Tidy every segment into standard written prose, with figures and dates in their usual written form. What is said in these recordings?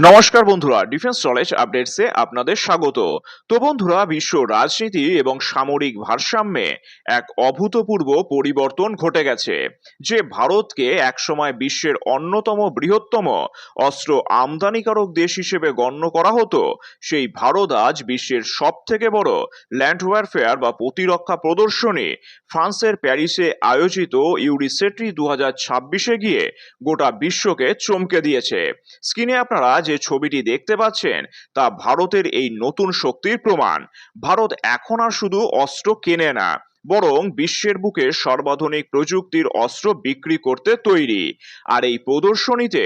নমস্কার বন্ধুরা, defence knowledge আপডেটসে আপনাদের স্বাগত। তো বন্ধুরা, বিশ্ব রাজনীতি এবং সামরিক ভারসাম্যে এক অভূতপূর্ব পরিবর্তন ঘটে গেছে। যে ভারতকে একসময় বিশ্বের অন্যতম বৃহত্তম অস্ত্র আমদানিকারক দেশ হিসেবে গণ্য করা হতো, সেই ভারত আজ বিশ্বের সব থেকে বড় ল্যান্ড ওয়ারফেয়ার বা প্রতিরক্ষা প্রদর্শনী ফ্রান্সের প্যারিসে আয়োজিত ইউরিসেট্রি 2026-এ গিয়ে গোটা বিশ্বকে চমকে দিয়েছে। স্ক্রিনে আপনারা যে ছবিটি দেখতে পাচ্ছেন তা ভারতের এই নতুন শক্তির প্রমাণ। ভারত এখন আর শুধু অস্ত্র কেনে না, বরং বিশ্বের বুকে সর্বাধুনিক প্রযুক্তির অস্ত্র বিক্রি করতে তৈরি। আর এই প্রদর্শনীতে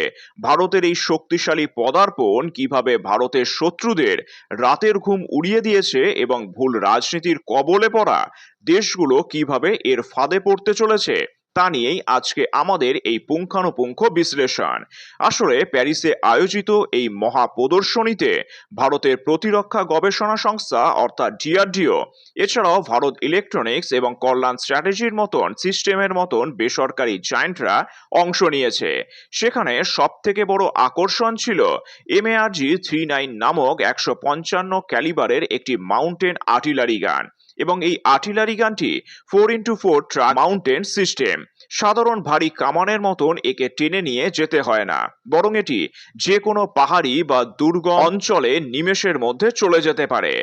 ভারতের এই শক্তিশালী পদার্পণ কিভাবে ভারতের শত্রুদের রাতের ঘুম উড়িয়ে দিয়েছে এবং ভুল রাজনীতির কবলে পড়া দেশগুলো কিভাবে এর ফাঁদে পড়তে চলেছে তা নিয়েই আজকে আমাদের এই পুঙ্খানুপুঙ্খ বিশ্লেষণ। আসলে প্যারিসে আয়োজিত এই মহা প্রদর্শনীতে ভারতের প্রতিরক্ষা গবেষণা সংস্থা অর্থাৎ ডিআরডিও, এছাড়াও ভারত ইলেকট্রনিক্স এবং কল্যাণ স্ট্র্যাটেজির মতন সিস্টেমের মতন বেসরকারি জায়েন্টরা অংশ নিয়েছে। সেখানে সব থেকে বড় আকর্ষণ ছিল MARG-39 নামক 155 ক্যালিবারের একটি মাউন্টেন আর্টিলারি গান। এবং এই আর্টিলারি গানটি 4x4 ট্রাক মাউন্টেন সিস্টেম। সাধারণ ভারী কামানের মতন একে টেনে নিয়ে যেতে হয় না, বরং এটি যে কোনো পাহাড়ি বা দুর্গম অঞ্চলে নিমেষের মধ্যে চলে যেতে পারে।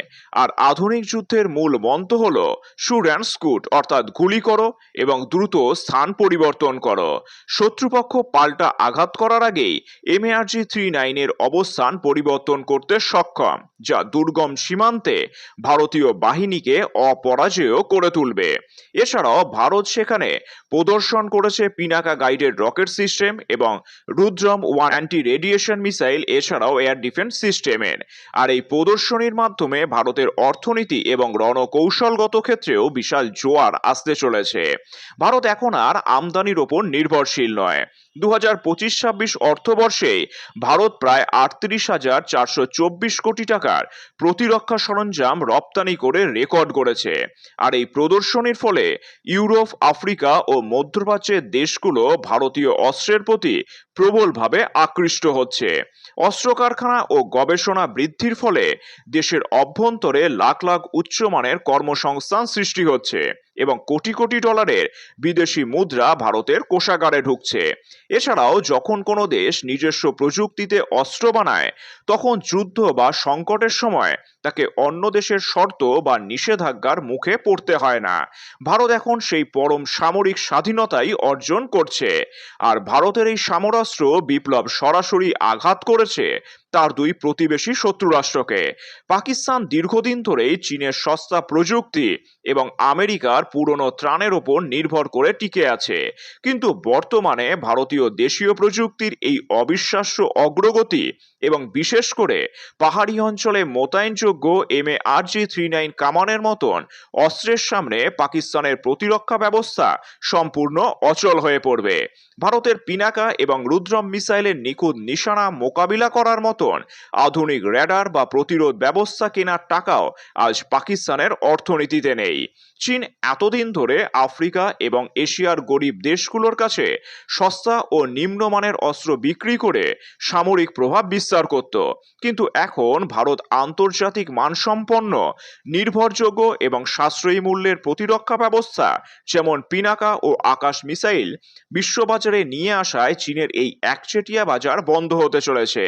আর আধুনিক যুদ্ধের মূল মন্ত্র হলো শুট অ্যান্ড স্কুট, অর্থাৎ গুলি করো এবং দ্রুত স্থান পরিবর্তন করো। শত্রুপক্ষ পাল্টা আঘাত করার আগেই MARG-39 এর অবস্থান পরিবর্তন করতে সক্ষম, যা দুর্গম সীমান্তে ভারতীয় বাহিনীকে অপরাজেয় করে তুলবে। এছাড়াও ভারত সেখানে প্রদর্শন করেছে পিনাকা গাইডেড রকেট সিস্টেম এবং রুদ্রম-1 অ্যান্টি রেডিয়েশন মিসাইল, এছাড়াও এয়ার ডিফেন্স সিস্টেমের। আর এই প্রদর্শনীর মাধ্যমে ভারতের অর্থনীতি এবং রণকৌশলগত ক্ষেত্রেও বিশাল জোয়ার আসতে চলেছে। ভারত এখন আর আমদানির ওপর নির্ভরশীল নয়। 2025-26 অর্থবর্ষে ভারত প্রায় 38,424 কোটি টাকার প্রতিরক্ষা সরঞ্জাম রপ্তানি করে রেকর্ড করেছে। আর এই প্রদর্শনীর ফলে ইউরোপ, আফ্রিকা ও মধ্যপ্রাচ্যের দেশগুলো ভারতীয় অস্ত্রের প্রতি প্রবলভাবে আকৃষ্ট হচ্ছে। অস্ত্র কারখানা ও গবেষণা বৃদ্ধির ফলে দেশের অভ্যন্তরে লাখ লাখ উচ্চমানের কর্মসংস্থান সৃষ্টি হচ্ছে এবং কোটি কোটি ডলারের বিদেশি মুদ্রা ভারতের কোষাগারে ঢুকছে। এছাড়াও যখন কোনো দেশ নিজস্ব প্রযুক্তিতে অস্ত্র বানায়, তখন যুদ্ধ বা সংকটের সময় তাকে অন্য দেশের শর্ত বা নিষেধাজ্ঞার মুখে পড়তে হয় না। ভারত এখন সেই পরম সামরিক স্বাধীনতাই অর্জন করছে। আর ভারতের এই সমরাস্ত্র বিপ্লব সরাসরি আঘাত করেছে তার দুই প্রতিবেশী শত্রু রাষ্ট্রকে। পাকিস্তান দীর্ঘদিন ধরেই চীনের সস্তা প্রযুক্তি এবং আমেরিকার পুরনো ত্রাণের ওপর নির্ভর করে টিকে আছে, কিন্তু বর্তমানে ভারতীয় দেশীয় প্রযুক্তির এই অবিশ্বাস্য অগ্রগতি এবং বিশেষ করে পাহাড়ি অঞ্চলে মোতায়েনযোগ্য MARG-39 কামানের মতন অস্ত্রের সামনে পাকিস্তানের প্রতিরক্ষা ব্যবস্থা সম্পূর্ণ অচল হয়ে পড়বে। ভারতের পিনাকা এবং রুদ্রম মিসাইলের নিখুঁত নিশানা মোকাবিলা করার মতন আধুনিক র্যাডার বা প্রতিরোধ ব্যবস্থা কেনার টাকাও আজ পাকিস্তানের অর্থনীতিতে নেই। চীন এতদিন ধরে আফ্রিকা এবং এশিয়ার গরিব দেশগুলোর কাছে সস্তা ও নিম্নমানের অস্ত্র বিক্রি করে সামরিক প্রভাব বিস্তার করত, কিন্তু এখন ভারত আন্তর্জাতিক মানসম্পন্ন, নির্ভরযোগ্য এবং সাশ্রয়ী মূল্যের প্রতিরক্ষা ব্যবস্থা যেমন পিনাকা ও আকাশ মিসাইল বিশ্ববাজারে নিয়ে আসায় চীনের এই একচেটিয়া বাজার বন্ধ হতে চলেছে।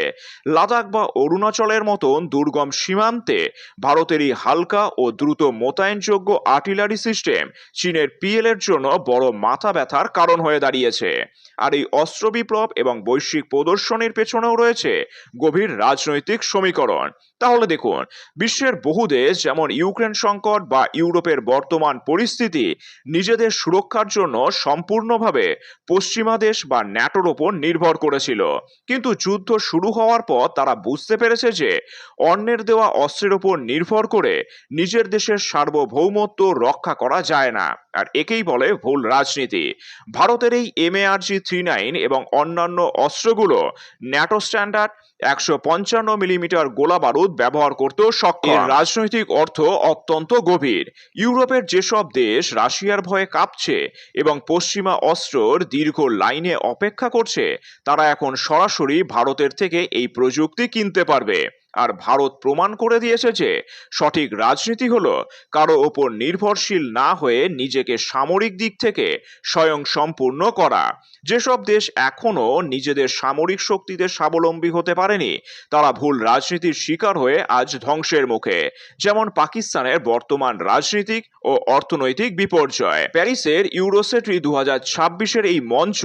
লাদাখ বা অরুণাচলের মতন দুর্গম সীমান্তে ভারতের এই হালকা ও দ্রুত মোতায়েনযোগ্য আর্টিলারি সিস্টেম চীনের PL এর জন্য বড় মাথা ব্যথার কারণ হয়ে দাঁড়িয়েছে। আর এই অস্ত্র বিপ্লব এবং বৈশ্বিক প্রদর্শনীর পেছনেও রয়েছে গভীর রাজনৈতিক সমীকরণ। তাহলে দেখুন, বিশ্বের বহু দেশ যেমন ইউক্রেন সংকট বা ইউরোপের বর্তমান পরিস্থিতি নিজেদের সুরক্ষার জন্য সম্পূর্ণভাবে পশ্চিমা দেশ বা ন্যাটোর ওপর নির্ভর করেছিল, কিন্তু যুদ্ধ শুরু হওয়ার পর তারা বুঝতে পেরেছে যে অন্যের দেওয়া অস্ত্রের ওপর নির্ভর করে নিজের দেশের সার্বভৌমত্ব রক্ষা করা যায় না। আর একেই বলে ভুল রাজনীতি। ভারতের এই MARG-39 এবং অন্যান্য অস্ত্রগুলো ন্যাটো স্ট্যান্ডার্ড 155 মিলিমিটার গোলা বারুদ ব্যবহার করতেও সক্ষম। এর রাজনৈতিক অর্থ অত্যন্ত গভীর। ইউরোপের যেসব দেশ রাশিয়ার ভয়ে কাঁপছে এবং পশ্চিমা অস্ত্রর দীর্ঘ লাইনে অপেক্ষা করছে, তারা এখন সরাসরি ভারতের থেকে এই প্রযুক্তি কিনতে পারবে। আর ভারত প্রমাণ করে দিয়েছে যে সঠিক রাজনীতি হলো কারো ওপর নির্ভরশীল না হয়ে নিজেকে সামরিক দিক থেকে স্বয়ং সম্পূর্ণ করা। যেসব দেশ এখনো নিজেদের সামরিক শক্তিতে স্বাবলম্বী হতে পারেনি, তারা ভুল রাজনীতির শিকার হয়ে আজ ধ্বংসের মুখে। যেমন পাকিস্তানের বর্তমান রাজনৈতিক ও অর্থনৈতিক বিপর্যয়। প্যারিসের ইউরোসেট্রি 2026-এর এই মঞ্চ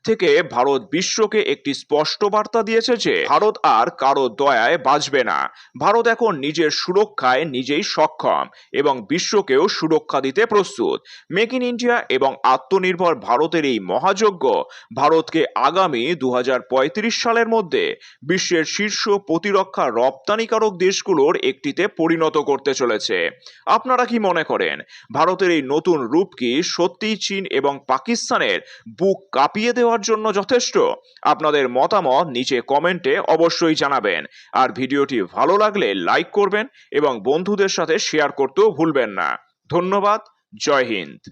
থেকে ভারত বিশ্বকে একটি স্পষ্ট বার্তা দিয়েছে যে ভারত আর কারো দয়ায় বাঁচবে না। ভারত এখন নিজের সুরক্ষায় নিজেই সক্ষম এবং বিশ্বকেও সুরক্ষা দিতে প্রস্তুত। মেক ইন ইন্ডিয়া এবং আত্মনির্ভর ভারতের এই মহাযজ্ঞ ভারতকে আগামী 2035 সালের মধ্যে বিশ্বের শীর্ষ প্রতিরক্ষা রপ্তানিকারক দেশগুলোর একটিতে পরিণত করতে চলেছে। আপনারা কি মনে করেন, ভারতের এই নতুন রূপ কি সত্যিই চীন এবং পাকিস্তানের বুক কাঁপিয়ে দেওয়ার জন্য যথেষ্ট? আপনাদের মতামত নিচে কমেন্টে অবশ্যই জানাবেন। আর ভিডিওটি ভালো লাগলে লাইক করবেন এবং বন্ধুদের সাথে শেয়ার করতেও ভুলবেন না। ধন্যবাদ। জয় হিন্দ।